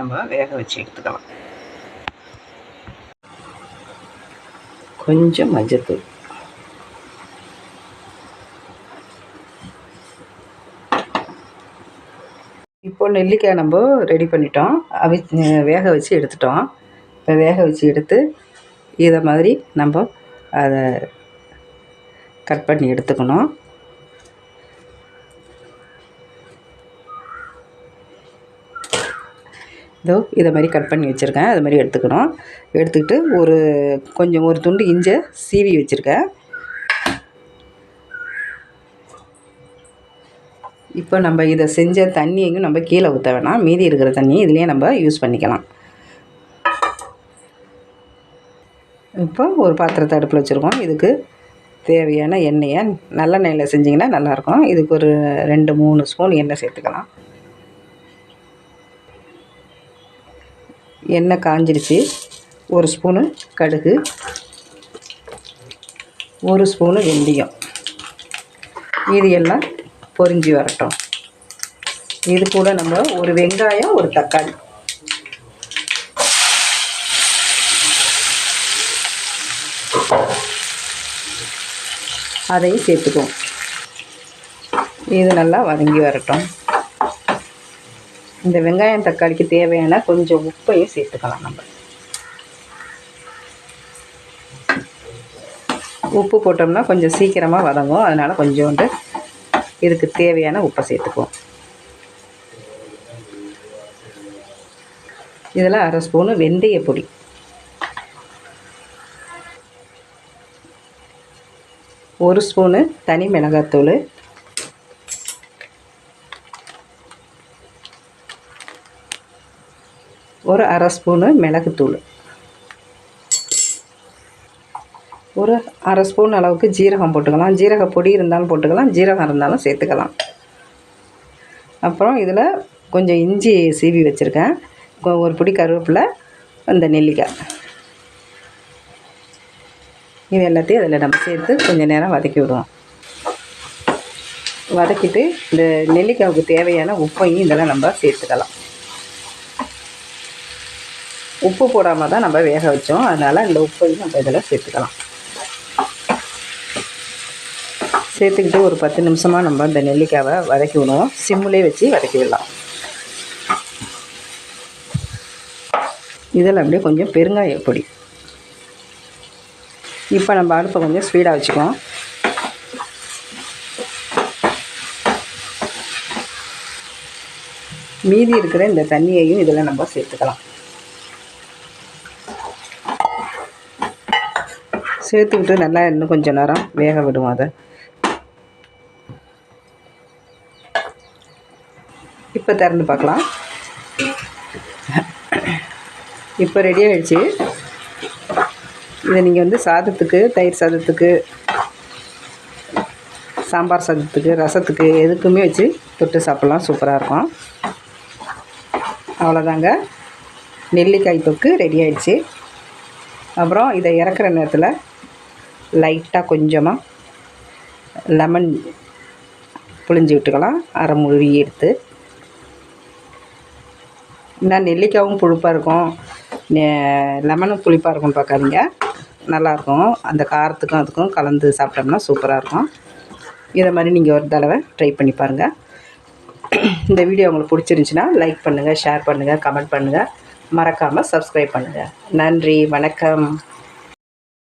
நம்ம வேக வச்சு எடுத்துக்கலாம். கொஞ்சம் மஞ்சள்தூள், இப்போ நெல்லிக்காய் நம்ம ரெடி பண்ணிட்டோம். வேக வச்சு எடுத்துட்டோம். இப்போ வேக வச்சு எடுத்து இதை மாதிரி நம்ம அதை கட் பண்ணி எடுத்துக்கணும். இதோ இதை மாதிரி கட் பண்ணி வச்சுருக்கேன். அது மாதிரி எடுத்துக்கணும். எடுத்துக்கிட்டு ஒரு துண்டு இஞ்சை சீவி வச்சுருக்கேன். இப்போ நம்ம இதை செஞ்ச தண்ணியையும் நம்ம கீழே ஊற்ற வேணாம். மீதி இருக்கிற தண்ணி இதுலேயே நம்ம யூஸ் பண்ணிக்கலாம். இப்போ ஒரு பாத்திரத்தை அடுப்பில் வச்சுருக்கோம். இதுக்கு தேவையான எண்ணெயை நல்லெண்ணெயில் செஞ்சிங்கன்னா நல்லாயிருக்கும். இதுக்கு ஒரு 2-3 ஸ்பூன் எண்ணெய் சேர்த்துக்கலாம். எண்ணெய் காஞ்சிடுச்சு. 1 ஸ்பூனு கடுகு, 1 ஸ்பூனு வெந்தயம், இது எல்லாம் பொரிஞ்சு வரட்டும். இது கூட நம்ம ஒரு வெங்காயம், ஒரு தக்காளி, அதையும் சேர்த்துக்குவோம். இது நல்லா வதங்கி வரட்டும். இந்த வெங்காயம் தக்காளிக்கு தேவையான கொஞ்சம் உப்பையும் சேர்த்துக்கலாம். நம்ம உப்பு போட்டோம்னா கொஞ்சம் சீக்கிரமாக வதங்கும். அதனால் கொஞ்சோண்டு இதுக்கு தேவையான உப்பை சேர்த்துக்குவோம். இதில் 1/2 ஸ்பூனு வெந்தய பொடி, 1 ஸ்பூனு தனி மிளகாத்தூள், 1/2 ஸ்பூனு மிளகுத்தூள், 1/2 ஸ்பூன் அளவுக்கு ஜீரகம் போட்டுக்கலாம். ஜீரக பொடி இருந்தாலும் போட்டுக்கலாம், ஜீரகம் இருந்தாலும் சேர்த்துக்கலாம். அப்புறம் இதில் கொஞ்சம் இஞ்சி சீவி வச்சுருக்கேன். ஒரு பிடி கருவேப்பிலை, அந்த நெல்லிக்காய், இது எல்லாத்தையும் அதில் நம்ம சேர்த்து கொஞ்சம் நேரம் வதக்கி விடுவோம். வதக்கிட்டு இந்த நெல்லிக்காவுக்கு தேவையான உப்பையும் இதெல்லாம் நம்ம சேர்த்துக்கலாம். உப்பு போடாமல் தான் நம்ம வேக வச்சோம். அதனால் இந்த உப்பையும் நம்ம இதில் சேர்த்துக்கலாம். சேர்த்துக்கிட்டு ஒரு 10 நிமிஷமாக நம்ம இந்த நெல்லிக்காவை வதக்கி விடுவோம். சிம்மிலே வச்சு வதக்கி விடலாம். இதில் அப்படியே கொஞ்சம் பெருங்காய பொடி. இப்போ நம்ம அடுப்பை கொஞ்சம் ஸ்பீடாக வச்சுக்குவோம். மீதி இருக்கிற இந்த தண்ணியையும் இதில் நம்ம சேர்த்துக்கலாம். சேர்த்துக்கிட்டு நல்லா இன்னும் கொஞ்சம் நேரம் வேக விடுவோம். அதை இப்போ திறந்து பார்க்கலாம். இப்போ ரெடி ஆகிடுச்சு. இதை நீங்கள் சாதத்துக்கு, தயிர் சாதத்துக்கு, சாம்பார் சாதத்துக்கு, ரசத்துக்கு எதுக்குமே வச்சு தொட்டு சாப்பிட்லாம். சூப்பராக இருக்கும். அவ்வளோதாங்க, நெல்லிக்காய் தொக்கு ரெடி ஆகிடுச்சு. அப்புறம் இதை இறக்குற நேரத்தில் லைட்டாக கொஞ்சமாக லெமன் புழிஞ்சு விட்டுக்கலாம். அரை முழுவி எடுத்து. இன்னும் நெல்லிக்காயும் புளிப்பாக இருக்கும், லெமனும் புளிப்பாக இருக்கும்னு பார்க்காதீங்க, நல்லாயிருக்கும். அந்த காரத்துக்கும் அதுக்கும் கலந்து சாப்பிட்டோம்னா சூப்பராக இருக்கும். இதை மாதிரி நீங்கள் ஒரு தடவை ட்ரை பண்ணி பாருங்கள். இந்த வீடியோ உங்களுக்கு பிடிச்சிருந்துச்சின்னா லைக் பண்ணுங்கள், ஷேர் பண்ணுங்கள், கமெண்ட் பண்ணுங்கள். மறக்காமல் சப்ஸ்கிரைப் பண்ணுங்கள். நன்றி, வணக்கம்.